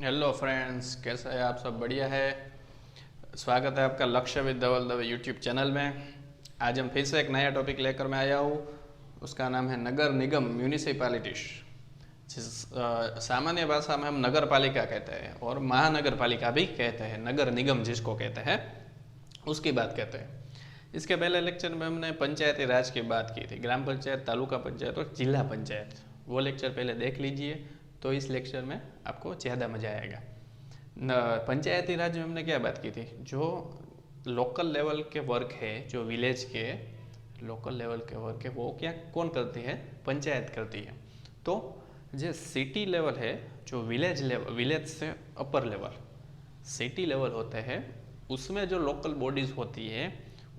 Hello friends, कैसा है आप सब? बढ़िया है। स्वागत है आपका Lakshya with Dhaval Dave YouTube channel में। आज हम फिर से एक नया टॉपिक लेकर मैं आया हूँ। उसका नाम है नगर निगम, म्यूनिसिपैलिटीज। जिस सामान्य भाषा में हम नगर पालिका कहते हैं और महानगर पालिका भी कहते हैं। नगर निगम जिसको कहते हैं उसकी बात कहते हैं। इसके पहले लेक्चर में हमने पंचायती राज की बात की थी, ग्राम पंचायत, तालुका पंचायत और जिला पंचायत। वो लेक्चर पहले देख लीजिए तो इस लेक्चर में आपको ज़्यादा मजा आएगा। पंचायती राज में हमने क्या बात की थी? जो लोकल लेवल के वर्क है, जो विलेज के लोकल लेवल के वर्क है, वो क्या कौन करती है? पंचायत करती है। तो जो सिटी लेवल है, जो विलेज लेवल, विलेज से अपर लेवल सिटी लेवल होते हैं, उसमें जो लोकल बॉडीज होती है,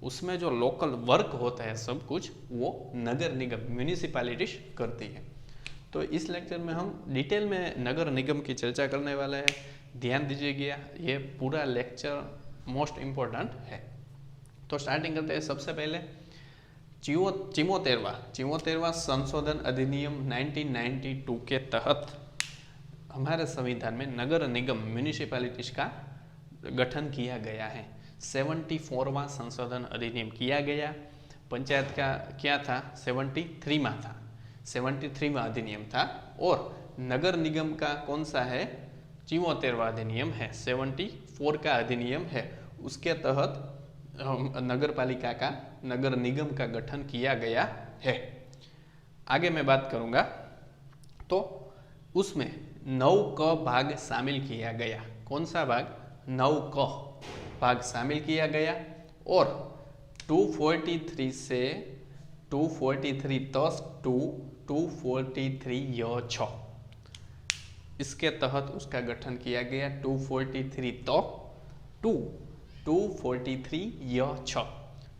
उसमें जो लोकल वर्क होता है, सब कुछ वो नगर निगम, म्यूनिसिपैलिटीज करती है। तो इस लेक्चर में हम डिटेल में नगर निगम की चर्चा करने वाले हैं। ध्यान दीजिएगा, ये पूरा लेक्चर मोस्ट इम्पोर्टेंट है। तो स्टार्टिंग करते हैं। सबसे पहले चिमोतेरवा संशोधन अधिनियम 1992 के तहत हमारे संविधान में नगर निगम, म्यूनिसिपैलिटीज का गठन किया गया है। 74वां संशोधन अधिनियम किया गया। पंचायत का क्या था? 73 में था, 73वां अधिनियम था। और नगर निगम का कौन सा है? 74वां अधिनियम है, 74 का अधिनियम है। उसके तहत नगर पालिका का, नगर निगम का गठन किया गया है। आगे मैं बात करूंगा तो उसमें 9 क भाग शामिल किया गया। कौन सा भाग? 9 क भाग शामिल किया गया। और 243 से 243 तक 243 य 6, इसके तहत उसका गठन किया गया। 243 तो 243 य 6,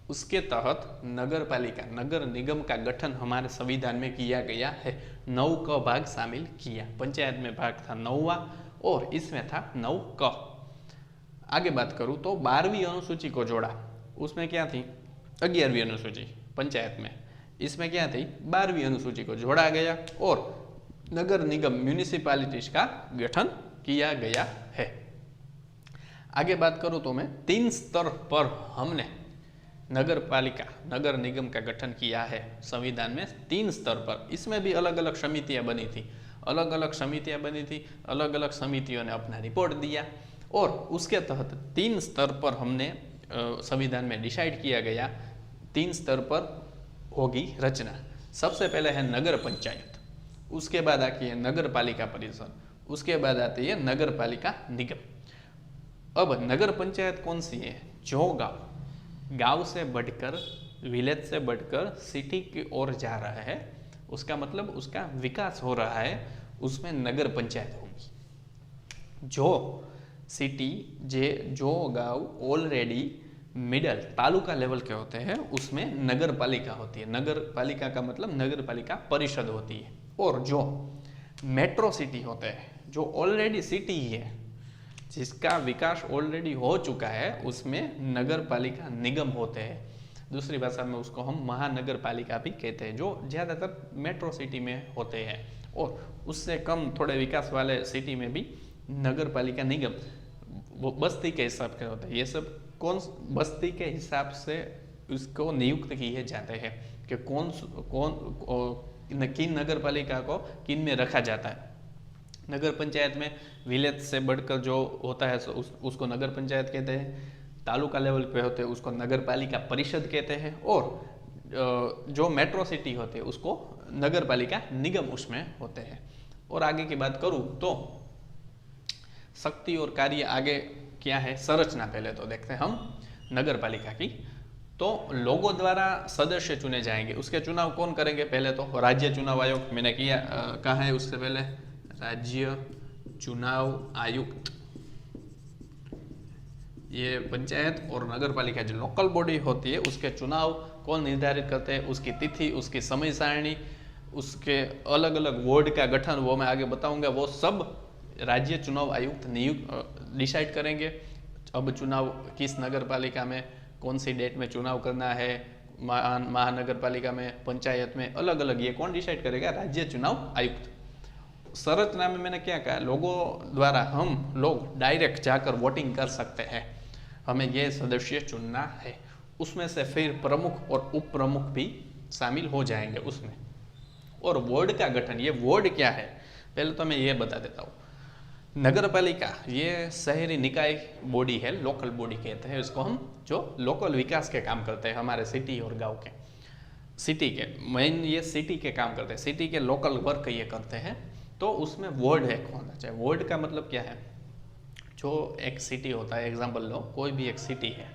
उसके तहत नगर पालिका, नगर निगम का गठन हमारे संविधान में किया गया है। 9 क भाग शामिल किया। पंचायत में भाग था 9वां और इसमें था 9 क। आगे बात करूं तो 12वीं अनुसूची को जोड़ा। उसमें क्या थी? 11वीं अनुसूची पंचायत में, इसमें क्या थी? 12वीं अनुसूची को जोड़ा गया और नगर निगम, म्यूनिसिपैलिटीज का गठन किया गया है। आगे बात करूं तो मैं 3 स्तर पर हमने नगर पालिका, नगर निगम का गठन किया है संविधान में। 3 स्तर पर, इसमें भी अलग अलग समितियां बनी थी, अलग अलग समितियां बनी थी, अलग अलग समितियों ने अपना रिपोर्ट दिया और उसके तहत 3 स्तर पर हमने संविधान में डिसाइड किया गया। 3 स्तर पर होगी रचना। सबसे पहले है नगर पंचायत, उसके बाद आती है नगर पालिका परिषद, उसके बाद आती है नगर पालिका निगम। अब नगर पंचायत कौन सी है? जो गांव से बढ़कर, विलेज से बढ़कर सिटी की ओर जा रहा है, उसका मतलब उसका विकास हो रहा है, उसमें नगर पंचायत होगी। जो सिटी, जो गांव ऑलरेडी मिडल तालुका लेवल के होते हैं, उसमें नगर पालिका होती है। नगर पालिका का मतलब नगर पालिका परिषद होती है। और जो मेट्रो सिटी होते हैं, जो ऑलरेडी सिटी है, जिसका विकास ऑलरेडी हो चुका है, उसमें नगर पालिका निगम होते हैं। दूसरी भाषा में उसको हम महानगर पालिका भी कहते हैं, जो ज़्यादातर मेट्रो सिटी में होते हैं। और उससे कम थोड़े विकास वाले सिटी में भी नगर पालिका निगम, वो बस्ती के हिसाब से होते हैं। ये सब कौन बस्ती के हिसाब से उसको नियुक्त किए जाते हैं कि किन नगर पालिका को किन में रखा जाता है। नगर पंचायत में विलेज से बढ़कर जो होता है उसको नगर पंचायत कहते हैं। तालुका लेवल पे होते हैं उसको नगर पालिका परिषद कहते हैं। और जो मेट्रो सिटी होते हैं उसको नगर पालिका निगम उसमें होते हैं। और आगे की बात करूँ तो शक्ति और कार्य आगे क्या है? संरचना पहले तो देखते हैं हम नगर पालिका की। तो लोगों द्वारा सदस्य चुने जाएंगे। उसके चुनाव कौन करेंगे? पहले तो राज्य चुनाव आयोग, मैंने किया कहा है उससे पहले, राज्य चुनाव आयुक्त। ये पंचायत और नगर पालिका जो लोकल बॉडी होती है, उसके चुनाव कौन निर्धारित करते हैं? उसकी तिथि, उसकी समय सारणी, उसके अलग अलग वार्ड का गठन, वो मैं आगे बताऊंगा। वो सब राज्य चुनाव आयुक्त नियुक्त डिसाइड करेंगे। अब चुनाव किस नगर पालिका में कौन सी डेट में चुनाव करना है, महानगर पालिका में, पंचायत में, अलग अलग, ये कौन डिसाइड करेगा? राज्य चुनाव आयुक्त। संरचना में मैंने क्या कहा, लोगों द्वारा हम लोग डायरेक्ट जाकर वोटिंग कर सकते हैं, हमें ये सदस्य चुनना है, उसमें से फिर प्रमुख और उप प्रमुख भी शामिल हो जाएंगे उसमें। और वार्ड का गठन, ये वार्ड क्या है पहले तो मैं ये बता देता हूँ। नगर पालिका ये शहरी निकाय बॉडी है, लोकल बॉडी कहते हैं इसको हम, जो लोकल विकास के काम करते हैं हमारे सिटी और गांव के, सिटी के मेन ये सिटी के काम करते हैं, सिटी के लोकल वर्क ये करते हैं। तो उसमें वार्ड एक होना चाहिए। वार्ड का मतलब क्या है, जो एक सिटी होता है, एग्जाम्पल लो कोई भी एक सिटी है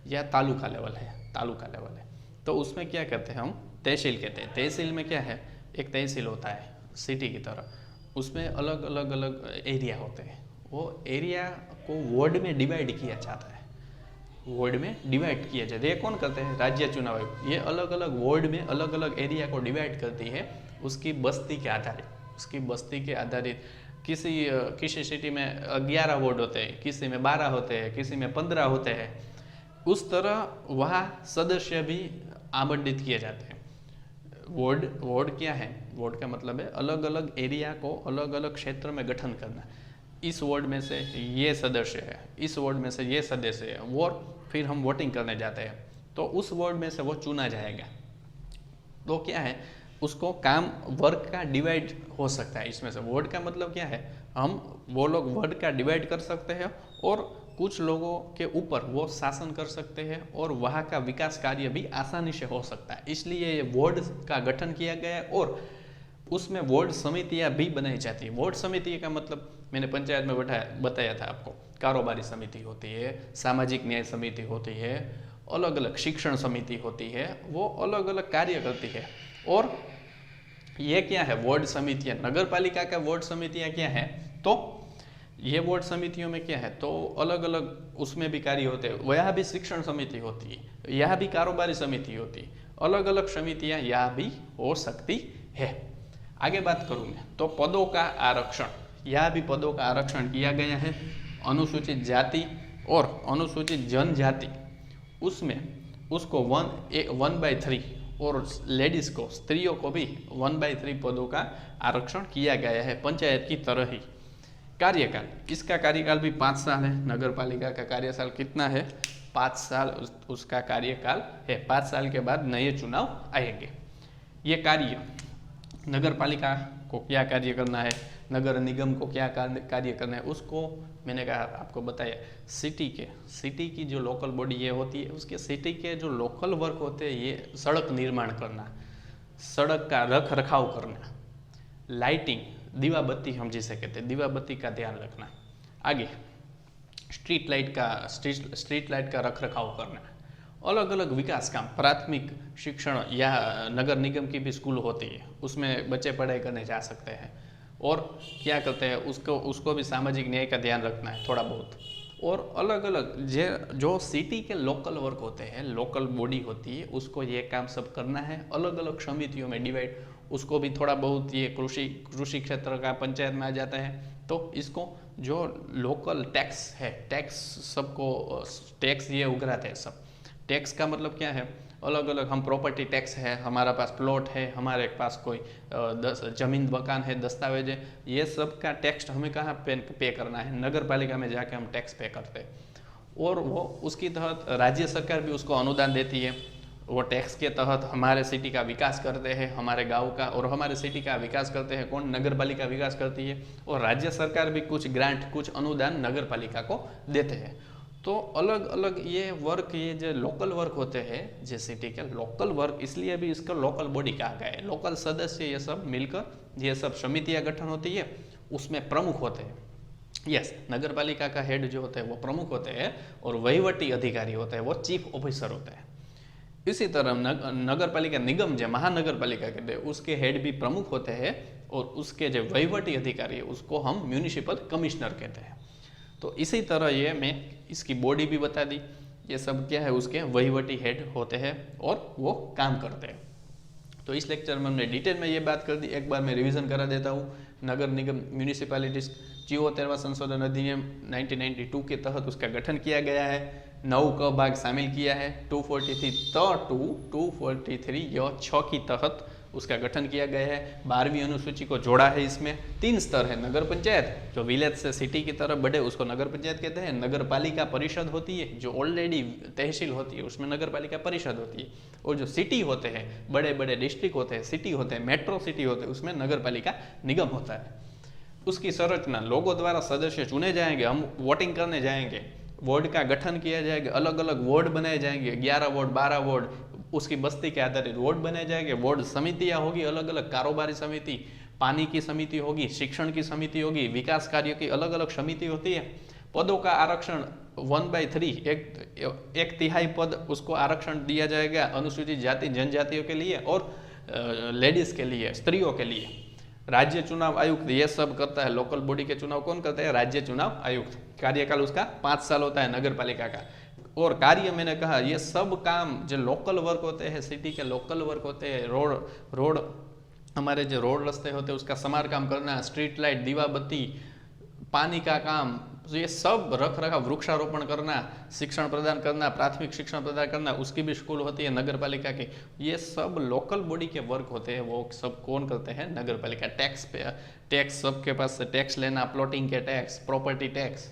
या तालुका लेवल है, तालुका लेवल है, तो उसमें क्या कहते हैं हम, तहसील कहते हैं। तहसील में क्या है, एक तहसील होता है सिटी की तरह, उसमें अलग अलग अलग एरिया होते हैं, वो एरिया को वार्ड में डिवाइड किया जाता है, वार्ड में डिवाइड किया जाता है। ये कौन करते हैं, राज्य चुनाव आयोग। ये अलग अलग वार्ड में अलग अलग एरिया को डिवाइड करती है उसकी बस्ती के आधारित, उसकी बस्ती के आधारित। किसी सिटी में 11 वार्ड होते हैं, किसी में 12 होते हैं, किसी में 15 होते हैं, उस तरह वहाँ सदस्य भी आवंटित किए जाते हैं। वार्ड क्या है, वार्ड का मतलब है अलग अलग एरिया को अलग अलग क्षेत्र में गठन करना। इस वार्ड में से ये सदस्य है, इस वार्ड में से ये सदस्य है, और फिर हम वोटिंग करने जाते हैं तो उस वार्ड में से वो चुना जाएगा। तो क्या है, उसको काम वर्क का डिवाइड हो सकता है इसमें से। वार्ड का मतलब क्या है, हम वो लोग वर्ड का डिवाइड कर सकते हैं और कुछ लोगों के ऊपर वो शासन कर सकते हैं और वहाँ का विकास कार्य भी आसानी से हो सकता है। इसलिए ये वार्ड का गठन किया गया है और उसमें वार्ड समितियाँ भी बनाई जाती है। वार्ड समिति का मतलब मैंने पंचायत में बताया था आपको, कारोबारी समिति होती है, सामाजिक न्याय समिति होती है, अलग अलग शिक्षण समिति होती है, वो अलग अलग कार्य करती है। और ये क्या है, वार्ड समितियाँ, नगर पालिका का वार्ड समितियाँ क्या है, तो ये वार्ड समितियों में क्या है, तो अलग अलग उसमें भी कार्य होते हैं। यहाँ भी शिक्षण समिति होती है, यहाँ भी कारोबारी समिति होती है, अलग अलग समितियाँ यहाँ भी हो सकती है। आगे बात करूँ मैं तो पदों का आरक्षण, यहाँ भी पदों का आरक्षण किया गया है। अनुसूचित जाति और अनुसूचित जनजाति, उसमें उसको 1/3 और लेडीज को, स्त्रियों को भी 1/3 पदों का आरक्षण किया गया है, पंचायत की तरह ही। कार्यकाल, इसका कार्यकाल भी 5 साल है। नगर पालिका का कार्यकाल कितना है, 5 साल उसका कार्यकाल है। 5 साल के बाद नए चुनाव आएंगे। ये कार्य, नगर पालिका को क्या कार्य करना है, नगर निगम को क्या कार्य करना है, उसको मैंने कहा आपको बताया। सिटी की जो लोकल बॉडी ये होती है, उसके सिटी के जो लोकल वर्क होते हैं, ये सड़क निर्माण करना, सड़क का रख रखाव करना, लाइटिंग, दीवा बत्ती हम जिसे कहते हैं, दीवा बत्ती का ध्यान रखना। आगे स्ट्रीट लाइट का रख रखाव करना, अलग अलग विकास काम, प्राथमिक शिक्षण या नगर निगम की भी स्कूल होती है, उसमें बच्चे पढ़ाई करने जा सकते हैं। और क्या करते हैं, उसको भी सामाजिक न्याय का ध्यान रखना है थोड़ा बहुत। और अलग अलग जो सिटी के लोकल वर्क होते हैं, लोकल बॉडी होती है, उसको ये काम सब करना है। अलग अलग समितियों में डिवाइड, उसको भी थोड़ा बहुत, ये कृषि क्षेत्र का पंचायत में आ जाता है। तो इसको जो लोकल टैक्स है, टैक्स सबको टैक्स ये उगराते हैं सब। टैक्स का मतलब क्या है, अलग अलग, हम प्रॉपर्टी टैक्स है, हमारा पास प्लॉट है, हमारे पास कोई जमीन मकान है, दस्तावेज है, ये सब का टैक्स हमें कहाँ पे करना है, नगर पालिका में जाके हम टैक्स पे करते हैं। और वो उसकी तहत राज्य सरकार भी उसको अनुदान देती है। वो टैक्स के तहत हमारे सिटी का विकास करते हैं, हमारे गांव का और हमारे सिटी का विकास करते हैं कौन, नगर पालिका विकास करती है। और राज्य सरकार भी कुछ ग्रांट, कुछ अनुदान नगर पालिका को देते हैं। तो अलग अलग ये वर्क, ये जो लोकल वर्क होते हैं, जे सिटी के लोकल वर्क, इसलिए भी इसको लोकल बॉडी कहा गया है। लोकल सदस्य ये सब मिलकर ये सब समितियाँ गठन होती है, उसमें प्रमुख होते हैं। यस, नगर पालिका का हेड जो होते हैं वो प्रमुख होते हैं और वहीवटी अधिकारी होते हैं वो चीफ ऑफिसर होते हैं। इसी तरह नगर पालिका निगम जो महानगर पालिका कहते हैं, उसके हेड भी प्रमुख होते हैं और उसके जो वहीवटी अधिकारी है उसको हम म्यूनिसिपल कमिश्नर कहते हैं। तो इसी तरह ये मैं इसकी बॉडी भी बता दी, ये सब क्या है, उसके वहीवटी हेड होते हैं और वो काम करते हैं। तो इस लेक्चर में हमने डिटेल में ये बात कर दी। एक बार मैं रिवीजन करा देता हूँ। नगर निगम म्यूनिसिपैलिटीज 74वां संशोधन अधिनियम 1992 के तहत उसका गठन किया गया है। 9 क भाग शामिल किया है। 243 या 6 की तहत उसका गठन किया गया है। 12वीं अनुसूची को जोड़ा है इसमें। 3 स्तर है नगर पंचायत, जो विलेज से सिटी की तरफ बढ़े उसको नगर पंचायत कहते हैं। नगर पालिका परिषद होती है, जो ऑलरेडी तहसील होती है उसमें नगर पालिका परिषद होती है। और जो सिटी होते हैं, बड़े बड़े डिस्ट्रिक्ट होते हैं, सिटी होते हैं, मेट्रो सिटी होते हैं, उसमें नगर पालिका निगम होता है। उसकी संरचना, लोगों द्वारा सदस्य चुने जाएंगे, हम वोटिंग करने जाएंगे, वार्ड का गठन किया जाएगा, अलग अलग वार्ड बनाए जाएंगे, 11 वार्ड 12 वार्ड, उसकी बस्ती के आधारित वार्ड बनाए जाएंगे। वार्ड समितियां होगी, अलग अलग कारोबारी समिति, पानी की समिति होगी, शिक्षण की समिति होगी, विकास कार्य की अलग अलग समिति होती है। पदों का आरक्षण 1/3, एक तिहाई पद उसको आरक्षण दिया जाएगा अनुसूचित जाति जनजातियों के लिए और लेडीज के लिए, स्त्रियों के लिए। राज्य चुनाव आयुक्त ये सब करता है। लोकल बॉडी के चुनाव कौन करता है? राज्य चुनाव आयुक्त। कार्यकाल उसका 5 साल होता है नगर पालिका का। और कार्य मैंने कहा ये सब काम जो लोकल वर्क होते हैं, सिटी के लोकल वर्क होते हैं, रोड हमारे जो रोड रास्ते होते हैं उसका समारकाम करना, स्ट्रीट लाइट, दीवा बत्ती, पानी का काम, ये सब रख रखाव, वृक्षारोपण करना, शिक्षण प्रदान करना, प्राथमिक शिक्षण प्रदान करना, उसकी भी स्कूल होती है नगर पालिका की। ये सब लोकल बॉडी के वर्क होते हैं, वो सब कौन करते हैं? नगर पालिका। टैक्स सबके पास से टैक्स लेना, प्लॉटिंग के tax, property tax,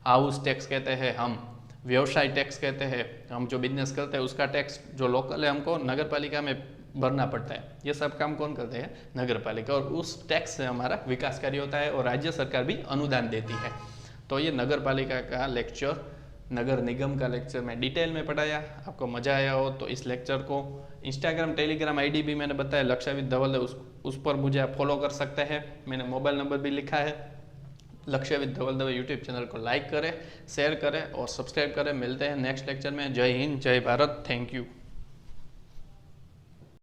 house tax कहते हैं हम, व्यवसाय टैक्स कहते हैं, हम जो बिजनेस करते हैं उसका टैक्स जो लोकल है हमको नगर पालिका में भरना पड़ता है। ये सब काम कौन करते हैं? नगर पालिका। और उस टैक्स से हमारा विकास कार्य होता है और राज्य सरकार भी अनुदान देती है। तो ये नगर पालिका का लेक्चर, नगर निगम का लेक्चर मैं डिटेल में पढ़ाया। आपको मजा आया हो तो इस लेक्चर को इंस्टाग्राम टेलीग्राम आईडी भी मैंने बताया, लक्ष्य विद धवल, उस पर मुझे आप फॉलो कर सकते हैं। मैंने मोबाइल नंबर भी लिखा है। Lakshya with Dhaval Dave YouTube channel को लाइक करें, शेयर करें और सब्सक्राइब करें। मिलते हैं नेक्स्ट लेक्चर में। जय हिंद, जय भारत, थैंक यू।